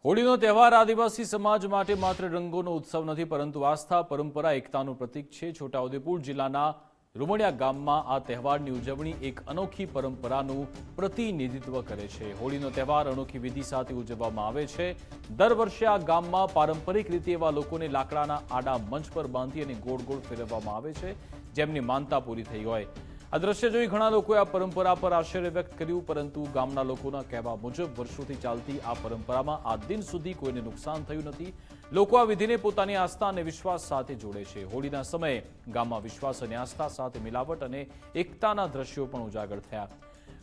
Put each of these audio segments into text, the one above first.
હોળીનો તહેવાર આદિવાસી સમાજ માટે માત્ર રંગોનો ઉત્સવ નથી, પરંતુ આસ્થા, પરંપરા, એકતાનું પ્રતીક છે। છોટાઉદેપુર જિલ્લાના રૂમડિયા ગામમાં આ તહેવારની ઉજવણી એક અનોખી પરંપરાનું પ્રતિનિધિત્વ કરે છે। હોળીનો તહેવાર અનોખી વિધિ સાથે ઉજવવામાં આવે છે। દર વર્ષે આ ગામમાં પારંપરિક રીતે એવા લોકોને લાકડાના આડા મંચ પર બાંધી અને ગોળ ગોળ ફેરવવામાં આવે છે, જેમની માનતા પૂરી થઈ હોય। આ દ્રશ્ય જોઈ ઘણા લોકોએ આ પરંપરા પર આશ્ચર્ય વ્યક્ત કર્યું, પરંતુ ગામના લોકોના કહેવા મુજબ વર્ષોથી ચાલતી આ પરંપરામાં આ દિન સુધી કોઈને નુકસાન થયું નથી। લોકો આ વિધિને પોતાની આસ્થા અને વિશ્વાસ સાથે જોડે છે। હોળીના સમયે ગામમાં વિશ્વાસ અને આસ્થા સાથે મિલાવટ અને એકતાના દ્રશ્યો પણ ઉજાગર થયા।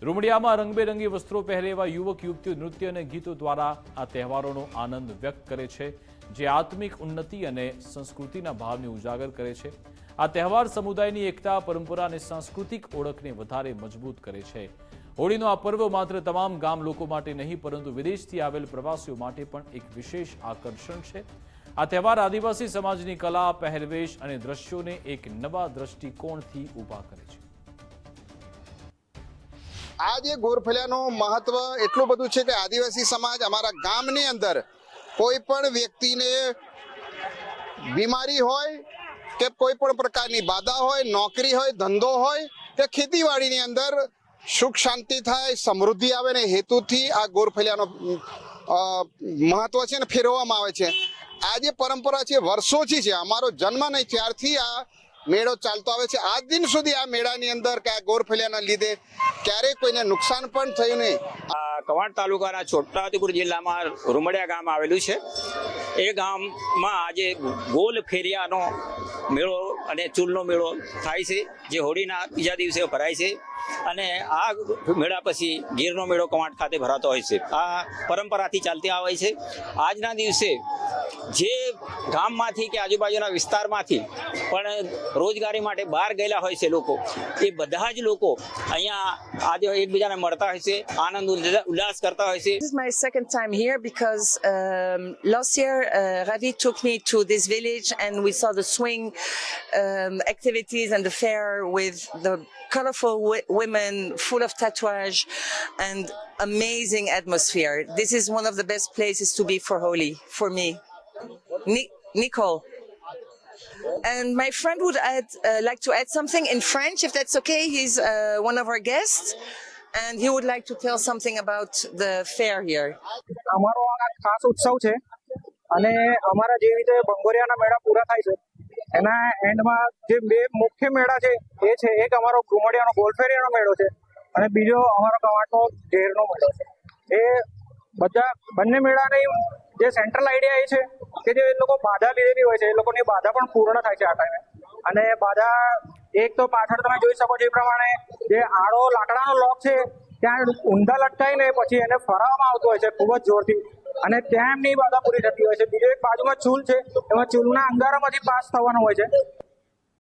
રૂમડિયામાં રંગબેરંગી વસ્ત્રો પહેરે એવા યુવક યુવતીઓ નૃત્ય અને ગીતો દ્વારા આ તહેવારોનો આનંદ વ્યક્ત કરે છે, જે આત્મિક ઉન્નતિ અને સંસ્કૃતિના ભાવને ઉજાગર કરે છે। આ તહેવાર સમુદાયની એકતા, પરંપરા અને સાંસ્કૃતિક ઓળખને વધારે મજબૂત કરે છે। હોળીનો આ પર્વ માત્ર તમામ ગામ લોકો માટે નહીં, પરંતુ વિદેશથી આવેલ પ્રવાસીઓ માટે પણ એક વિશેષ આકર્ષણ છે। આ તહેવાર આદિવાસી સમાજની કલા, પહેરવેશ અને દ્રશ્યોને એક નવા દ્રષ્ટિકોણથી ઊભા કરે છે। આ જે ગોરફળિયાનું મહત્વ એટલું બધું છે કે આદિવાસી સમાજ અમારા ગામની અંદર કોઈ પણ વ્યક્તિને બીમારી હોય કે કોઈ પણ પ્રકારની બાધા હોય, નોકરી હોય, ધંધો હોય કે ખેતીવાડીની અંદર સુખ શાંતિ થાય, સમૃદ્ધિ આવે ને હેતુથી આ ગોરફળિયાનો મહત્વ છે ને ફેરવવામાં આવે છે। આ જે પરંપરા છે વર્ષોથી છે, અમારો જન્મ નહીં ત્યારથી આ મેળો ચાલતો આવે છે। આજ દિન સુધી આ મેળાની અંદર કે આ ગોરફળિયાના લીધે ક્યારેય કોઈને નુકસાન પણ થયું નહીં। કવાંટ તાલુકાના છોટાઉદેપુર જિલ્લામાં રૂમડિયા ગામ આવેલું છે। એ ગામમાં આજે ગોલ ફેરિયાનો મેળો અને ચૂલનો મેળો થાય છે, જે હોળીના બીજા દિવસે ભરાય છે અને આ મેળા પછી ગીરનો મેળો કવાંટ ખાતે ભરાતો હોય છે। આ પરંપરાથી ચાલતી આવે છે। આજના દિવસે જે ગામમાંથી કે આજુબાજુના વિસ્તારમાંથી પણ રોજગારી માટે બહાર ગયેલા હોય છે લોકો, એ બધા જ લોકો અહીંયા આજે એકબીજાને મળતા હોય છે, આનંદ ઉલ્લાસ કરતા હોય છે। This is my second time here because last year Ravi took me to this village and we saw the swing activities and the fair with the colorful women full of tattoos and amazing atmosphere. This is one of the best places to be for Holi for me. Nicole. And my friend would like to add something in French, if that's okay. He's one of our guests, and he would like to tell something about the fair here. અમારો આ ખાસ ઉત્સવ છે અને અમારા જે રીતે બંગોરિયાના મેળા પૂરા થાય છે એના એન્ડમાં જે બે મુખ્ય મેળા છે એ છે, એક અમારો રૂમડિયાનો ગોલફેરિયાનો મેળો છે અને બીજો અમારો કવાંટનો ઢેરનો મેળો છે। એ બંને મેળાની જે સેન્ટ્રલ આઈડિયા એ છે કે જે લોકો બાધા લીધેલી હોય છે એ લોકોની બાધા પણ પૂર્ણ થાય છે આ ટાઈમે। અને બાધા એક તો પાછળ તમે જોઈ શકો છો એ પ્રમાણે જે આડો લાકડાનો લોક છે ત્યાં ઊંધા લટકાઈને પછી એને ફરાવવામાં આવતો હોય છે ખૂબ જ જોરથી, અને ત્યાં એમની બાધા પૂરી થતી હોય છે। બીજો એક બાજુમાં ચૂલ છે, એમાં ચૂલના અંગારામાંથી પાસ થવાનું હોય છે।